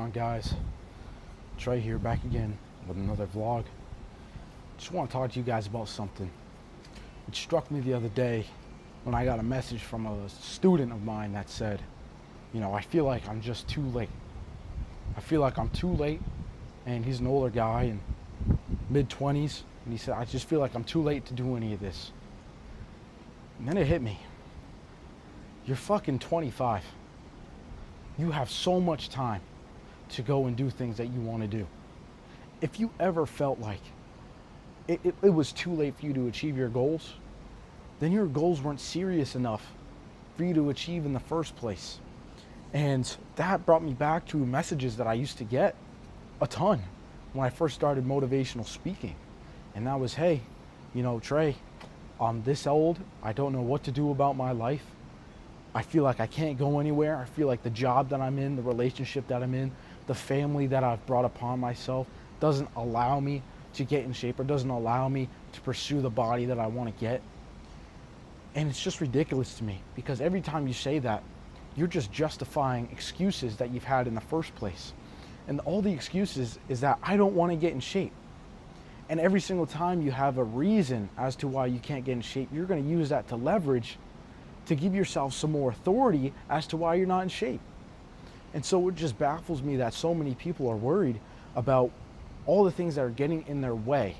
on, guys? Trey here, back again with another vlog. Just want to talk to you guys about something. It struck me the other day when I got a message from a student of mine that said, I feel like I'm just too late. I feel like I'm too late, and he's an older guy in mid-20s, and he said, I just feel like I'm too late to do any of this. And then it hit me. You're fucking 25. You have so much time to go and do things that you want to do. If you ever felt like it was too late for you to achieve your goals, then your goals weren't serious enough for you to achieve in the first place. And that brought me back to messages that I used to get a ton when I first started motivational speaking. And that was, hey, Trey, I'm this old. I don't know what to do about my life. I feel like I can't go anywhere. I feel like the job that I'm in, the relationship that I'm in, the family that I've brought upon myself doesn't allow me to get in shape, or doesn't allow me to pursue the body that I want to get. And it's just ridiculous to me, because every time you say that, you're just justifying excuses that you've had in the first place. And all the excuses is that I don't want to get in shape. And every single time you have a reason as to why you can't get in shape, you're going to use that to leverage to give yourself some more authority as to why you're not in shape. And so it just baffles me that so many people are worried about all the things that are getting in their way,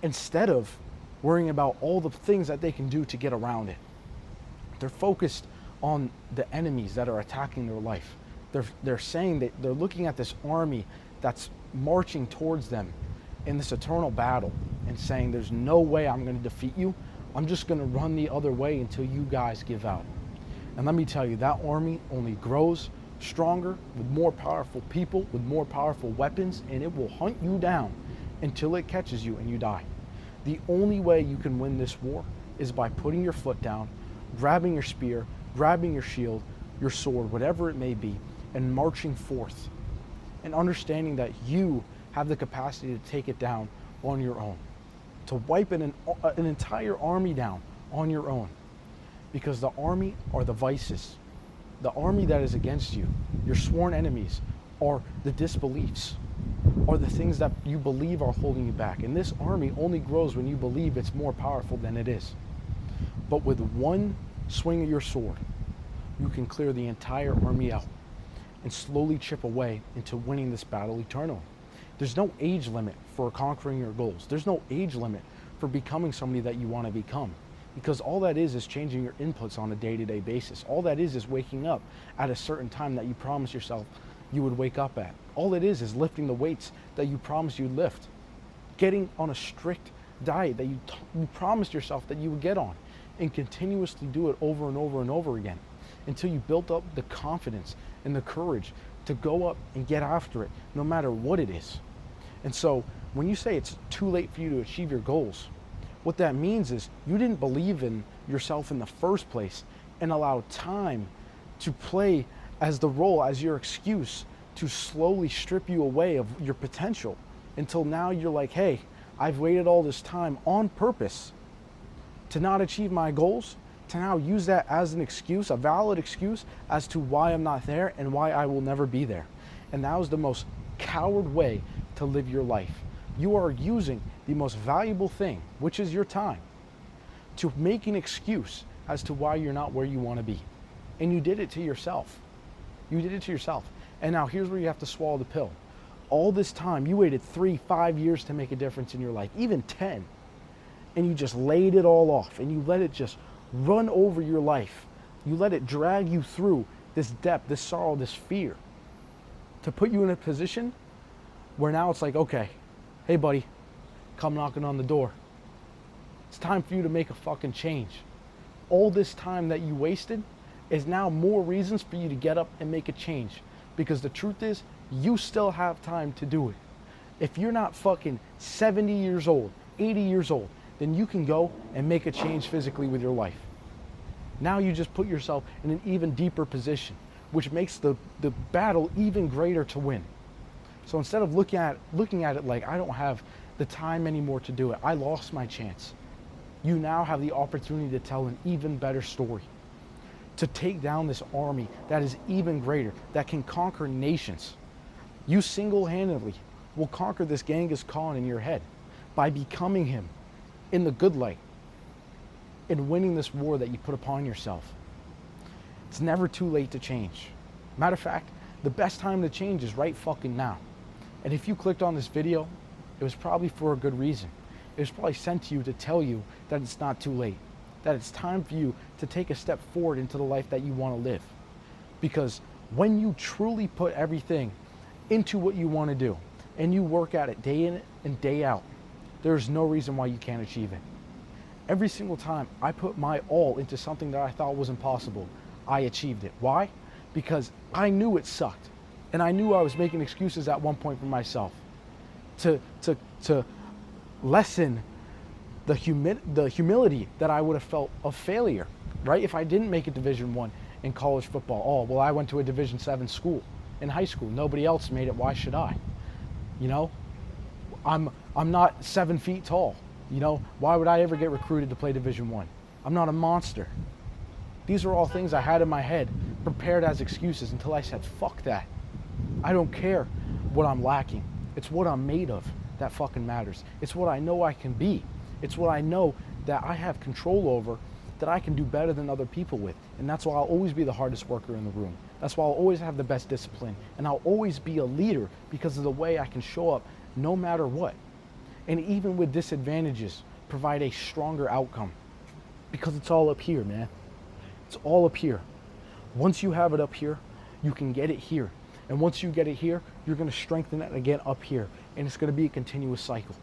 instead of worrying about all the things that they can do to get around it. They're focused on the enemies that are attacking their life. They're saying that they're looking at this army that's marching towards them in this eternal battle and saying, there's no way I'm going to defeat you. I'm just going to run the other way until you guys give out. And let me tell you, that army only grows stronger with more powerful people, with more powerful weapons, and it will hunt you down until it catches you and you die. The only way you can win this war is by putting your foot down, grabbing your spear, grabbing your shield, your sword, whatever it may be, and marching forth, and understanding that you have the capacity to take it down on your own, to wipe an entire army down on your own. Because the army are the vices. The army that is against you, your sworn enemies, are the disbeliefs, are the things that you believe are holding you back. And this army only grows when you believe it's more powerful than it is. But with one swing of your sword, you can clear the entire army out and slowly chip away into winning this battle eternally. There's no age limit for conquering your goals. There's no age limit for becoming somebody that you want to become. Because all that is changing your inputs on a day-to-day basis. All that is waking up at a certain time that you promised yourself you would wake up at. All it is lifting the weights that you promised you'd lift. Getting on a strict diet that you promised yourself that you would get on. And continuously do it over and over and over again until you built up the confidence and the courage to go up and get after it, no matter what it is. And so when you say it's too late for you to achieve your goals, what that means is you didn't believe in yourself in the first place and allow time to play as the role, as your excuse to slowly strip you away of your potential until now you're like, hey, I've waited all this time on purpose to not achieve my goals, to now use that as an excuse, a valid excuse as to why I'm not there and why I will never be there. And that was the most coward way to live your life. You are using the most valuable thing, which is your time, to make an excuse as to why you're not where you want to be. And you did it to yourself. You did it to yourself. And now here's where you have to swallow the pill. All this time, you waited 3-5 years to make a difference in your life, even 10. And you just laid it all off, and you let it just run over your life. You let it drag you through this depth, this sorrow, this fear, to put you in a position where now it's like, okay, hey buddy, come knocking on the door. It's time for you to make a fucking change. All this time that you wasted is now more reasons for you to get up and make a change. Because the truth is, you still have time to do it. If you're not fucking 70 years old, 80 years old, then you can go and make a change physically with your life. Now you just put yourself in an even deeper position, which makes the battle even greater to win. So instead of looking at it like, I don't have the time anymore to do it, I lost my chance, you now have the opportunity to tell an even better story, to take down this army that is even greater, that can conquer nations, You single-handedly will conquer this Genghis Khan in your head by becoming him in the good light and winning this war that you put upon yourself. It's never too late to change. Matter of fact, the best time to change is right fucking now. And if you clicked on this video, it was probably for a good reason. It was probably sent to you to tell you that it's not too late, that it's time for you to take a step forward into the life that you want to live. Because when you truly put everything into what you want to do and you work at it day in and day out, there's no reason why you can't achieve it. Every single time I put my all into something that I thought was impossible, I achieved it. Why? Because I knew it sucked. And I knew I was making excuses at one point for myself to lessen the humility that I would have felt of failure, right? If I didn't make it Division I in college football, oh, well, I went to a Division VII school in high school. Nobody else made it. Why should I? You know, I'm not 7 feet tall. You know, why would I ever get recruited to play Division I? I'm not a monster. These are all things I had in my head, prepared as excuses until I said, fuck that. I don't care what I'm lacking. It's what I'm made of that fucking matters. It's what I know I can be. It's what I know that I have control over, that I can do better than other people with. And that's why I'll always be the hardest worker in the room. That's why I'll always have the best discipline. And I'll always be a leader because of the way I can show up no matter what. And even with disadvantages, provide a stronger outcome. Because it's all up here, man. It's all up here. Once you have it up here, you can get it here. And once you get it here, you're going to strengthen it again up here. And it's going to be a continuous cycle.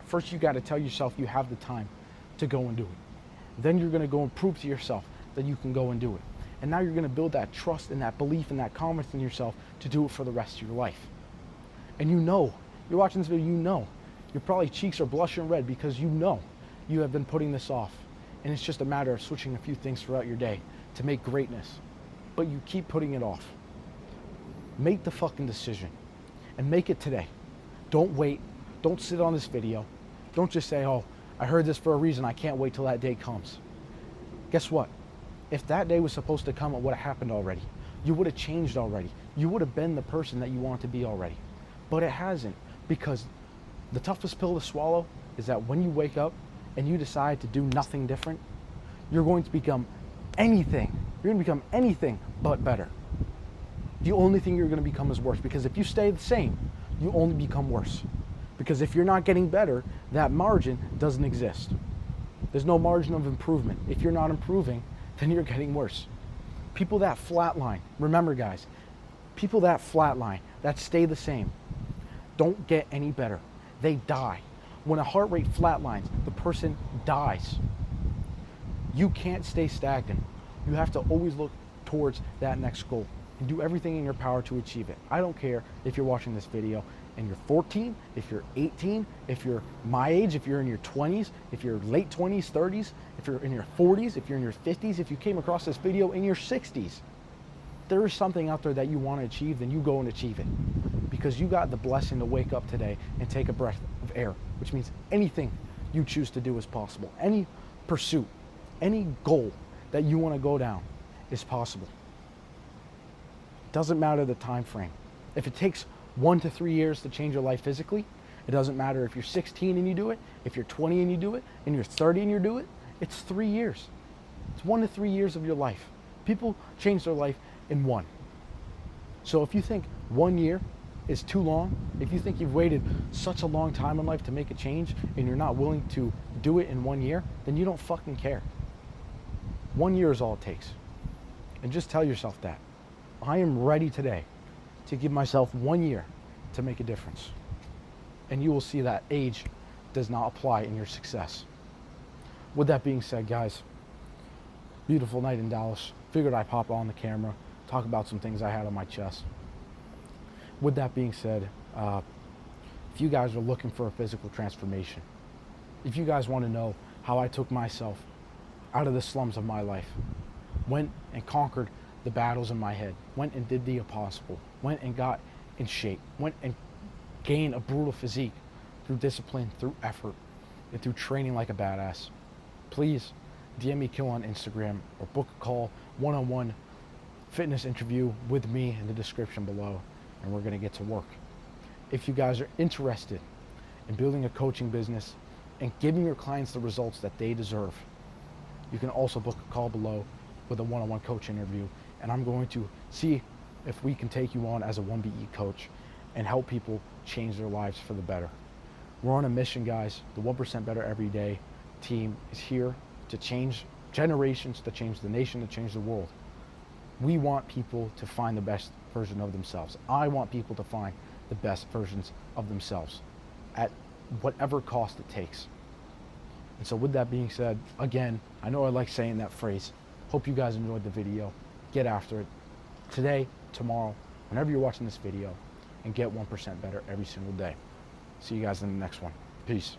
First, you got to tell yourself you have the time to go and do it. Then you're going to go and prove to yourself that you can go and do it. And now you're going to build that trust and that belief and that confidence in yourself to do it for the rest of your life. And you know, you're watching this video, you know, your probably cheeks are blushing red because you know you have been putting this off. And it's just a matter of switching a few things throughout your day to make greatness. But you keep putting it off. Make the fucking decision and make it today. Don't wait. Don't sit on this video. Don't just say, oh, I heard this for a reason. I can't wait till that day comes. Guess what? If that day was supposed to come, it would have happened already. You would have changed already. You would have been the person that you want to be already. But it hasn't, because the toughest pill to swallow is that when you wake up and you decide to do nothing different, you're going to become anything. You're going to become anything but better. The only thing you're going to become is worse, because if you stay the same, you only become worse. Because if you're not getting better, that margin doesn't exist. There's no margin of improvement. If you're not improving, then you're getting worse. People that flatline, remember guys, people that flatline, that stay the same, don't get any better. They die. When a heart rate flatlines, the person dies. You can't stay stagnant. You have to always look towards that next goal and do everything in your power to achieve it. I don't care if you're watching this video and you're 14, if you're 18, if you're my age, if you're in your 20s, if you're late 20s, 30s, if you're in your 40s, if you're in your 50s, if you came across this video in your 60s. There is something out there that you want to achieve, then you go and achieve it. Because you got the blessing to wake up today and take a breath of air, which means anything you choose to do is possible. Any pursuit, any goal that you want to go down is possible. Doesn't matter the time frame. If it takes 1 to 3 years to change your life physically, it doesn't matter if you're 16 and you do it, if you're 20 and you do it, and you're 30 and you do it, it's 3 years. It's 1 to 3 years of your life. People change their life in one. So if you think 1 year is too long, if you think you've waited such a long time in life to make a change and you're not willing to do it in 1 year, then you don't fucking care. 1 year is all it takes. And just tell yourself that. I am ready today to give myself 1 year to make a difference. And you will see that age does not apply in your success. With that being said, guys, beautiful night in Dallas. Figured I'd pop on the camera, talk about some things I had on my chest. With that being said, if you guys are looking for a physical transformation, if you guys want to know how I took myself out of the slums of my life, went and conquered the battles in my head, went and did the impossible, went and got in shape, went and gained a brutal physique through discipline, through effort, and through training like a badass, please DM me Kill on Instagram or book a call, one-on-one fitness interview with me in the description below. and we're going to get to work. If you guys are interested in building a coaching business and giving your clients the results that they deserve, you can also book a call below with a one-on-one coach interview, and I'm going to see if we can take you on as a 1BE coach and help people change their lives for the better. We're on a mission, guys. The 1% Better Every Day team is here to change generations, to change the nation, to change the world. We want people to find the best version of themselves. I want people to find the best versions of themselves at whatever cost it takes. And so with that being said, again, I know I like saying that phrase. Hope you guys enjoyed the video. Get after it today, tomorrow, whenever you're watching this video, and get 1% better every single day. See you guys in the next one. Peace.